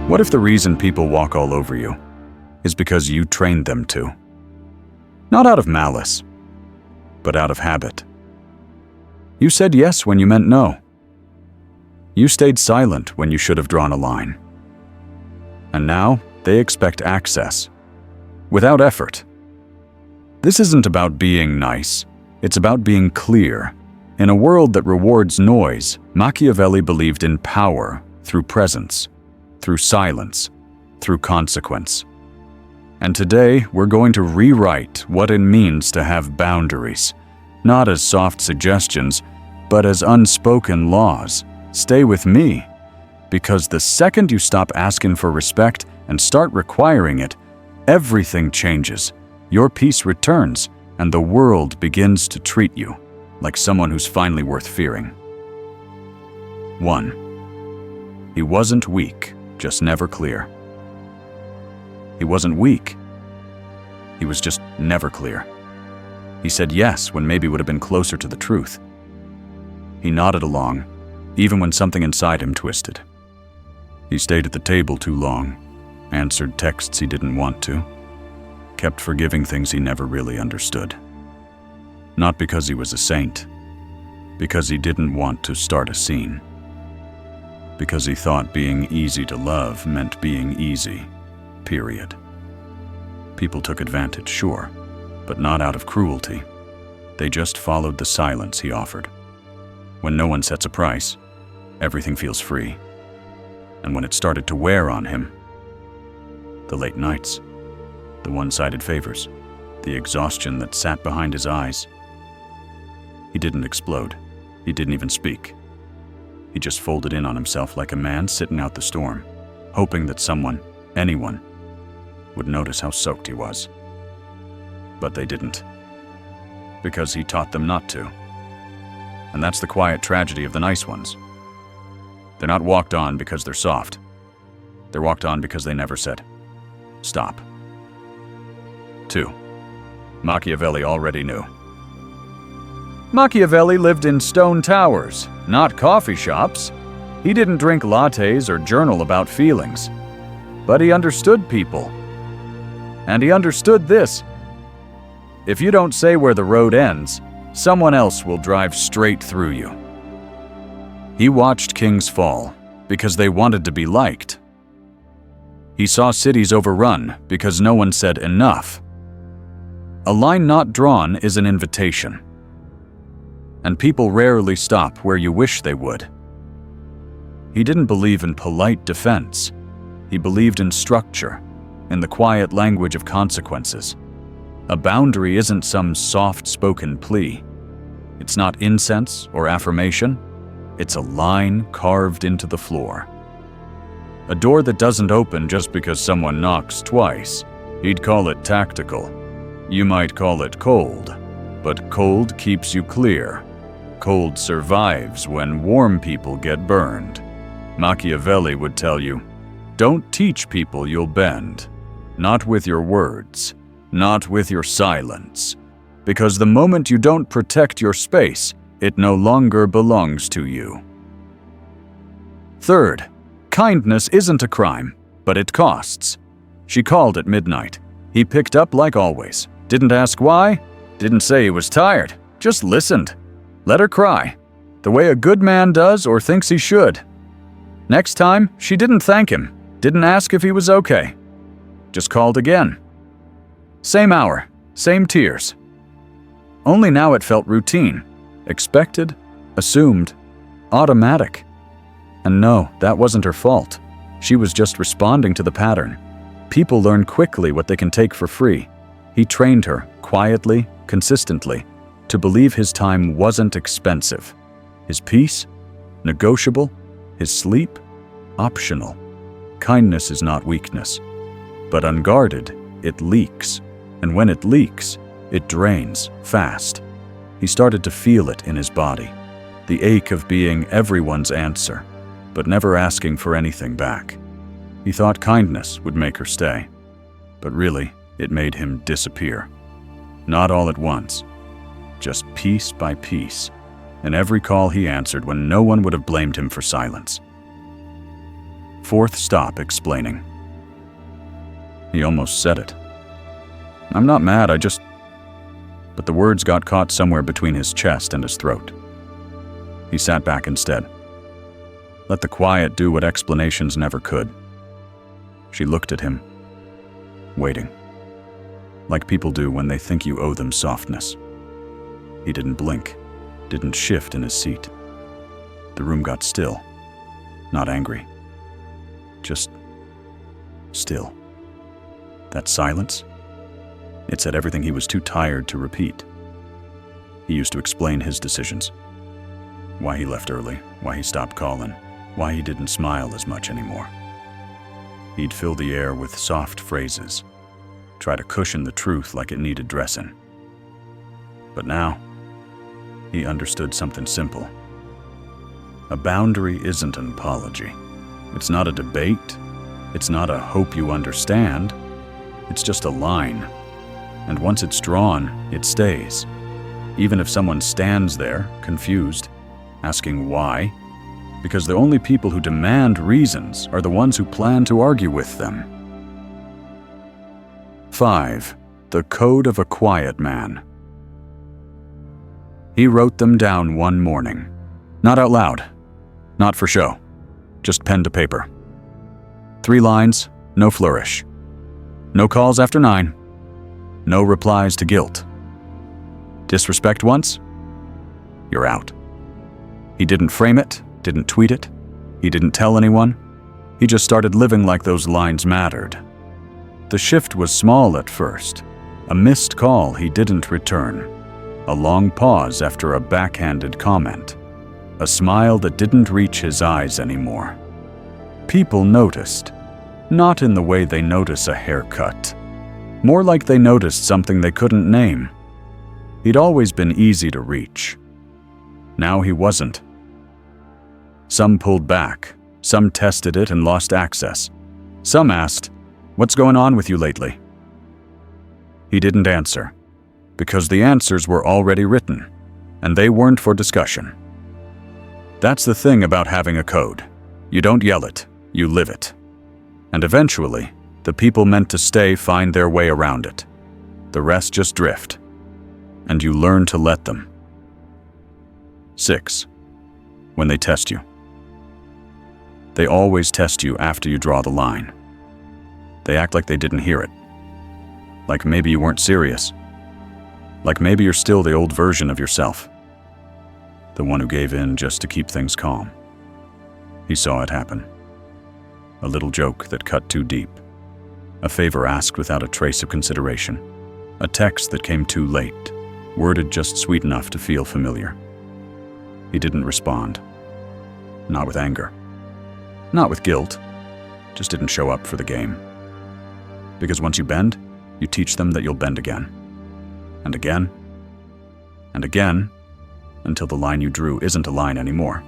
What if the reason people walk all over you is because you trained them to? Not out of malice, but out of habit. You said yes when you meant no. You stayed silent when you should have drawn a line. And now they expect access, without effort. This isn't about being nice, it's about being clear. In a world that rewards noise, Machiavelli believed in power through presence, through silence, through consequence. And today, we're going to rewrite what it means to have boundaries, not as soft suggestions, but as unspoken laws. Stay with me, because the second you stop asking for respect and start requiring it, everything changes. Your peace returns, and the world begins to treat you like someone who's finally worth fearing. 1. He wasn't weak, just never clear. He wasn't weak. He was just never clear. He said yes when maybe would have been closer to the truth. He nodded along, even when something inside him twisted. He stayed at the table too long, answered texts he didn't want to, kept forgiving things he never really understood. Not because he was a saint, because he didn't want to start a scene. Because he thought being easy to love meant being easy, period. People took advantage, sure, but not out of cruelty. They just followed the silence he offered. When no one sets a price, everything feels free. And when it started to wear on him, the late nights, the one-sided favors, the exhaustion that sat behind his eyes, he didn't explode. He didn't even speak. He just folded in on himself like a man sitting out the storm, hoping that someone, anyone, would notice how soaked he was. But they didn't, because he taught them not to. And that's the quiet tragedy of the nice ones. They're not walked on because they're soft. They're walked on because they never said, stop. 2. Machiavelli already knew. Machiavelli lived in stone towers, not coffee shops. He didn't drink lattes or journal about feelings. But he understood people. And he understood this. If you don't say where the road ends, someone else will drive straight through you. He watched kings fall because they wanted to be liked. He saw cities overrun because no one said enough. A line not drawn is an invitation. And people rarely stop where you wish they would. He didn't believe in polite defense. He believed in structure, in the quiet language of consequences. A boundary isn't some soft-spoken plea. It's not incense or affirmation. It's a line carved into the floor. A door that doesn't open just because someone knocks twice. He'd call it tactical. You might call it cold, but cold keeps you clear. Cold survives when warm people get burned. Machiavelli would tell you, don't teach people you'll bend. Not with your words, not with your silence. Because the moment you don't protect your space, it no longer belongs to you. 3. Kindness isn't a crime, but it costs. She called at midnight. He picked up like always. Didn't ask why, didn't say he was tired, just listened. Let her cry, the way a good man does or thinks he should. Next time, she didn't thank him, didn't ask if he was okay. Just called again. Same hour, same tears. Only now it felt routine, expected, assumed, automatic. And no, that wasn't her fault. She was just responding to the pattern. People learn quickly what they can take for free. He trained her, quietly, consistently, to believe his time wasn't expensive. His peace, negotiable. His sleep, optional. Kindness is not weakness. But unguarded, it leaks. And when it leaks, it drains fast. He started to feel it in his body. The ache of being everyone's answer, but never asking for anything back. He thought kindness would make her stay. But really, it made him disappear. Not all at once. Just piece by piece, and every call he answered when no one would have blamed him for silence. Fourth stop explaining. He almost said it. I'm not mad, But the words got caught somewhere between his chest and his throat. He sat back instead. Let the quiet do what explanations never could. She looked at him, waiting, like people do when they think you owe them softness. He didn't blink, didn't shift in his seat. The room got still, not angry, just still. That silence, it said everything he was too tired to repeat. He used to explain his decisions. Why he left early, why he stopped calling, why he didn't smile as much anymore. He'd fill the air with soft phrases, try to cushion the truth like it needed dressing. But now, he understood something simple. A boundary isn't an apology. It's not a debate. It's not a hope you understand. It's just a line. And once it's drawn, it stays. Even if someone stands there, confused, asking why, because the only people who demand reasons are the ones who plan to argue with them. 5. The Code of a Quiet Man. He wrote them down one morning. Not out loud. Not for show. Just pen to paper. 3 lines, no flourish. No calls after 9. No replies to guilt. Disrespect once? You're out. He didn't frame it, didn't tweet it. He didn't tell anyone. He just started living like those lines mattered. The shift was small at first. A missed call he didn't return. A long pause after a backhanded comment. A smile that didn't reach his eyes anymore. People noticed. Not in the way they notice a haircut. More like they noticed something they couldn't name. He'd always been easy to reach. Now he wasn't. Some pulled back. Some tested it and lost access. Some asked, "What's going on with you lately?" He didn't answer, because the answers were already written, and they weren't for discussion. That's the thing about having a code. You don't yell it, you live it. And eventually, the people meant to stay find their way around it. The rest just drift. And you learn to let them. 6. When they test you. They always test you after you draw the line. They act like they didn't hear it. Like maybe you weren't serious. Like maybe you're still the old version of yourself. The one who gave in just to keep things calm. He saw it happen. A little joke that cut too deep. A favor asked without a trace of consideration. A text that came too late, worded just sweet enough to feel familiar. He didn't respond. Not with anger. Not with guilt. Just didn't show up for the game. Because once you bend, you teach them that you'll bend again. And again. And again. Until the line you drew isn't a line anymore.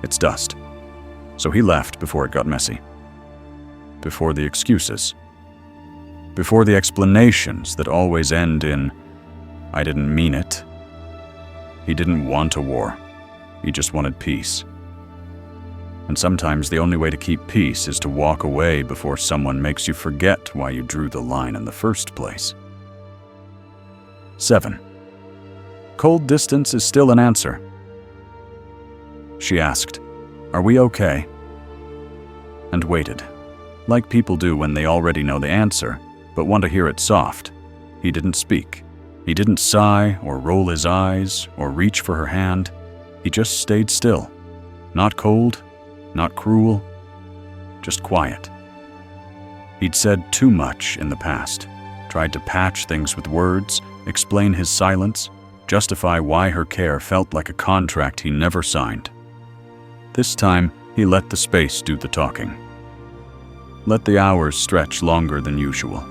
It's dust. So he left before it got messy. Before the excuses. Before the explanations that always end in, "I didn't mean it." He didn't want a war. He just wanted peace. And sometimes the only way to keep peace is to walk away before someone makes you forget why you drew the line in the first place. 7. Cold distance is still an answer. She asked, "Are we okay?" And waited, like people do when they already know the answer, but want to hear it soft. He didn't speak. He didn't sigh or roll his eyes or reach for her hand. He just stayed still. Not cold, not cruel, just quiet. He'd said too much in the past, tried to patch things with words, explain his silence, justify why her care felt like a contract he never signed. This time, he let the space do the talking. Let the hours stretch longer than usual.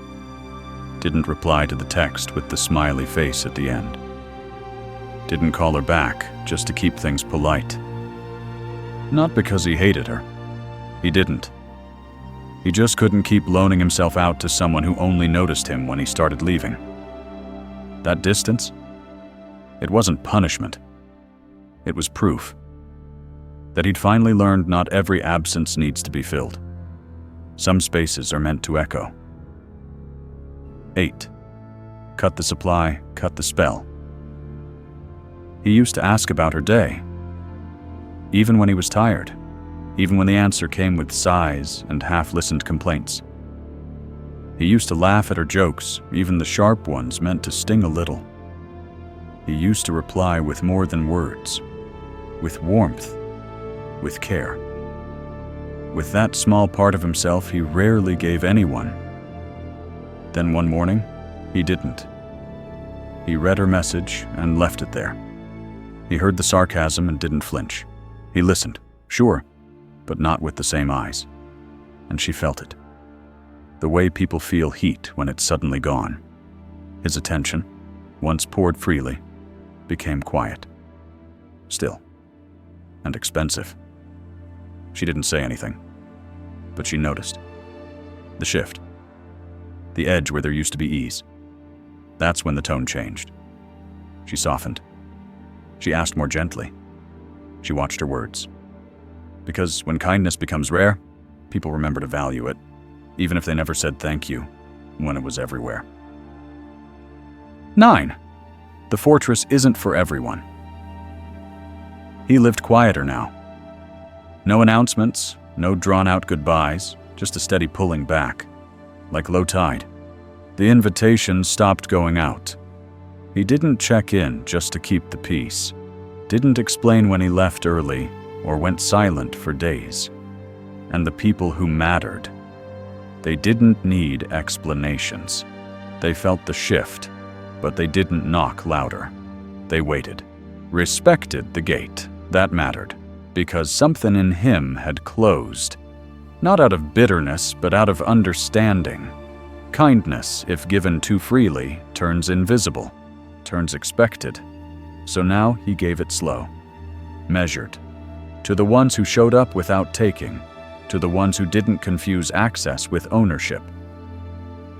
Didn't reply to the text with the smiley face at the end. Didn't call her back just to keep things polite. Not because he hated her. He didn't. He just couldn't keep loaning himself out to someone who only noticed him when he started leaving. That distance? It wasn't punishment. It was proof. that he'd finally learned not every absence needs to be filled. Some spaces are meant to echo. 8. Cut the supply, cut the spell. He used to ask about her day, even when he was tired, even when the answer came with sighs and half-listened complaints. He used to laugh at her jokes, even the sharp ones meant to sting a little. He used to reply with more than words, with warmth, with care. With that small part of himself he rarely gave anyone. Then one morning, he didn't. He read her message and left it there. He heard the sarcasm and didn't flinch. He listened, sure, but not with the same eyes. And she felt it. The way people feel heat when it's suddenly gone. His attention, once poured freely, became quiet. Still. And expensive. She didn't say anything, but she noticed. The shift. The edge where there used to be ease. That's when the tone changed. She softened. She asked more gently. She watched her words. Because when kindness becomes rare, people remember to value it, even if they never said thank you when it was everywhere. 9. The fortress isn't for everyone. He lived quieter now. No announcements, no drawn-out goodbyes, just a steady pulling back, like low tide. The invitation stopped going out. He didn't check in just to keep the peace, didn't explain when he left early or went silent for days. And the people who mattered, they didn't need explanations. They felt the shift, but they didn't knock louder. They waited, respected the gate. That mattered, because something in him had closed. Not out of bitterness, but out of understanding. Kindness, if given too freely, turns invisible, turns expected. So now he gave it slow, measured. To the ones who showed up without taking, to the ones who didn't confuse access with ownership.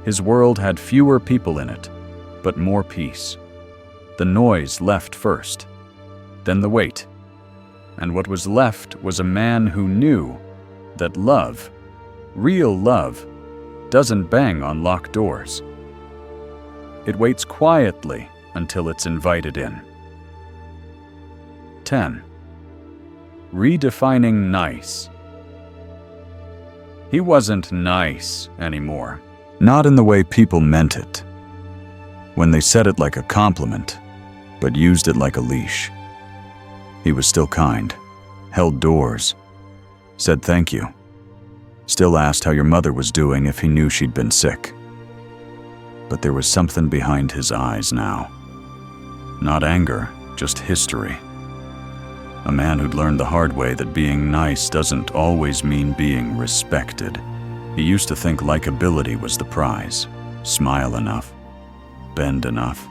His world had fewer people in it, but more peace. The noise left first, then the weight. And what was left was a man who knew that love, real love, doesn't bang on locked doors. It waits quietly until it's invited in. 10. Redefining nice. He wasn't nice anymore. Not in the way people meant it. When they said it like a compliment, but used it like a leash. He was still kind, held doors, said thank you, still asked how your mother was doing if he knew she'd been sick. But there was something behind his eyes now. Not anger, just history. A man who'd learned the hard way that being nice doesn't always mean being respected. He used to think likability was the prize. Smile enough, bend enough.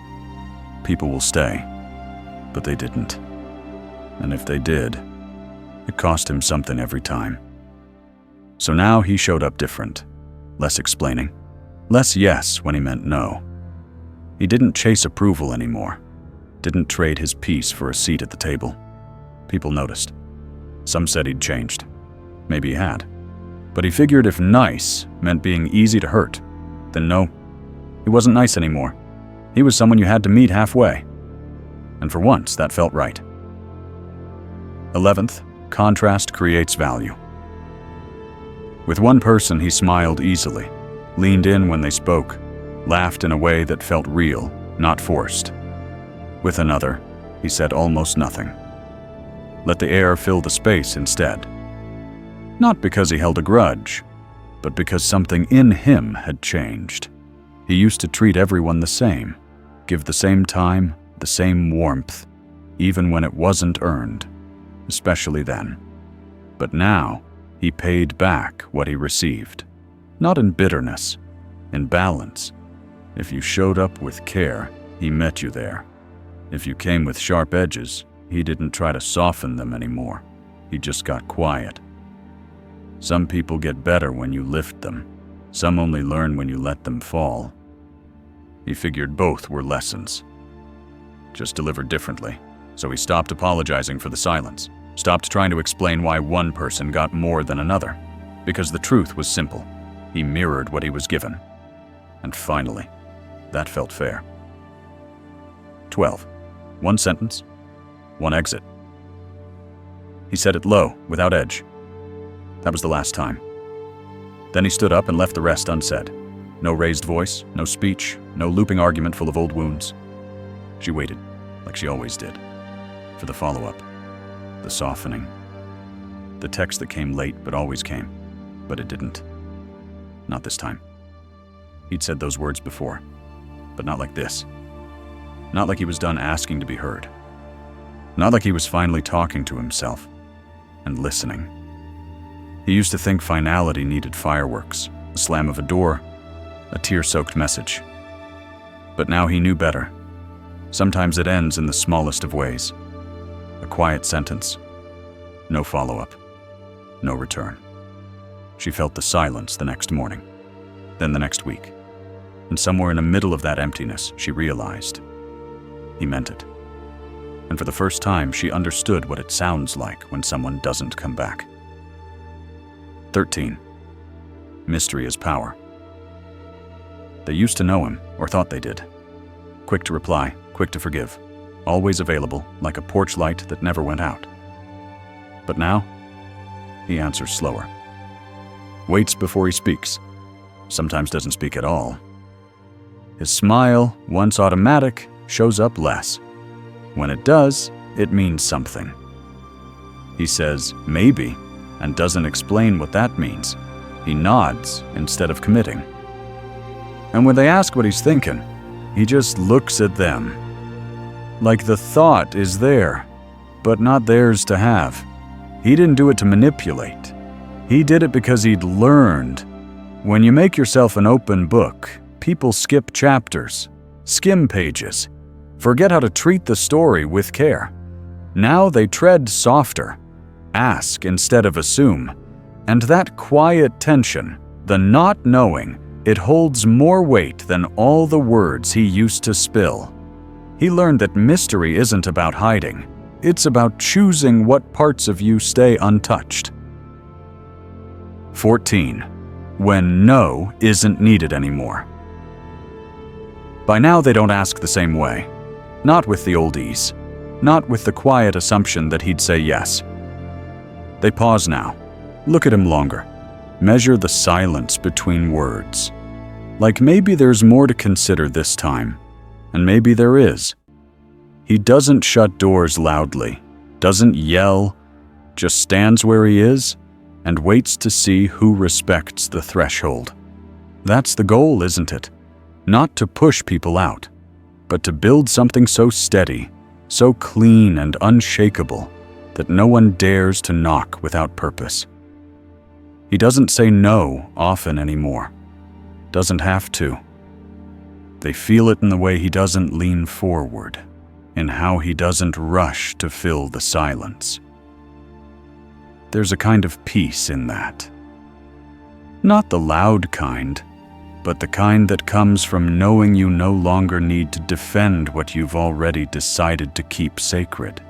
People will stay, but they didn't. And if they did, it cost him something every time. So now he showed up different, less explaining, less yes when he meant no. He didn't chase approval anymore, didn't trade his peace for a seat at the table. People noticed. Some said he'd changed. Maybe he had. But he figured if nice meant being easy to hurt, then no, he wasn't nice anymore. He was someone you had to meet halfway. And for once, that felt right. 11th, contrast creates value. With one person, he smiled easily, leaned in when they spoke, laughed in a way that felt real, not forced. With another, he said almost nothing. Let the air fill the space instead. Not because he held a grudge, but because something in him had changed. He used to treat everyone the same, give the same time, the same warmth, even when it wasn't earned. Especially then. But now, he paid back what he received. Not in bitterness, in balance. If you showed up with care, he met you there. If you came with sharp edges, he didn't try to soften them anymore. He just got quiet. Some people get better when you lift them. Some only learn when you let them fall. He figured both were lessons, just delivered differently. So he stopped apologizing for the silence. Stopped trying to explain why one person got more than another, because the truth was simple. He mirrored what he was given. And finally, that felt fair. 12. One sentence, one exit. He said it low, without edge. That was the last time. Then he stood up and left the rest unsaid. No raised voice, no speech, no looping argument full of old wounds. She waited, like she always did, for the follow-up, the softening, the text that came late but always came, but it didn't. Not this time. He'd said those words before, but not like this. Not like he was done asking to be heard. Not like he was finally talking to himself and listening. He used to think finality needed fireworks, the slam of a door, a tear-soaked message. But now he knew better. Sometimes it ends in the smallest of ways. A quiet sentence. No follow-up. No return. She felt the silence the next morning, then the next week. And somewhere in the middle of that emptiness, she realized he meant it. And for the first time, she understood what it sounds like when someone doesn't come back. 13. Mystery is power. They used to know him, or thought they did. Quick to reply, quick to forgive, always available, like a porch light that never went out. But now, he answers slower. Waits before he speaks, sometimes doesn't speak at all. His smile, once automatic, shows up less. When it does, it means something. He says, maybe, and doesn't explain what that means. He nods instead of committing. And when they ask what he's thinking, he just looks at them. Like the thought is there, but not theirs to have. He didn't do it to manipulate. He did it because he'd learned. When you make yourself an open book, people skip chapters, skim pages, forget how to treat the story with care. Now they tread softer, ask instead of assume. And that quiet tension, the not knowing, it holds more weight than all the words he used to spill. He learned that mystery isn't about hiding. It's about choosing what parts of you stay untouched. 14. When no isn't needed anymore. By now they don't ask the same way. Not with the old ease. Not with the quiet assumption that he'd say yes. They pause now. Look at him longer. Measure the silence between words. Like maybe there's more to consider this time. And maybe there is. He doesn't shut doors loudly, doesn't yell, just stands where he is and waits to see who respects the threshold. That's the goal, isn't it? Not to push people out, but to build something so steady, so clean and unshakable that no one dares to knock without purpose. He doesn't say no often anymore. Doesn't have to. They feel it in the way he doesn't lean forward, in how he doesn't rush to fill the silence. There's a kind of peace in that. Not the loud kind, but the kind that comes from knowing you no longer need to defend what you've already decided to keep sacred.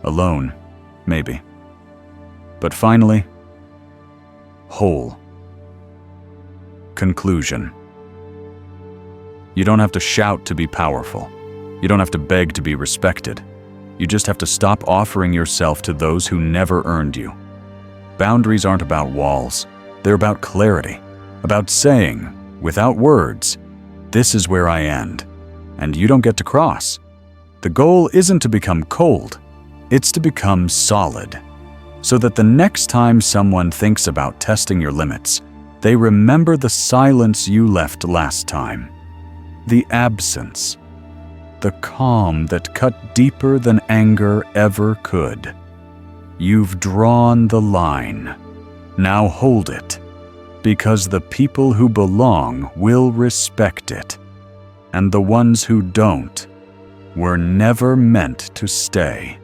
Alone, maybe. But finally, whole. Conclusion. You don't have to shout to be powerful. You don't have to beg to be respected. You just have to stop offering yourself to those who never earned you. Boundaries aren't about walls. They're about clarity, about saying, without words, this is where I end, and you don't get to cross. The goal isn't to become cold. It's to become solid, so that the next time someone thinks about testing your limits, they remember the silence you left last time. The absence. The calm that cut deeper than anger ever could. You've drawn the line. Now hold it, because the people who belong will respect it, and the ones who don't were never meant to stay.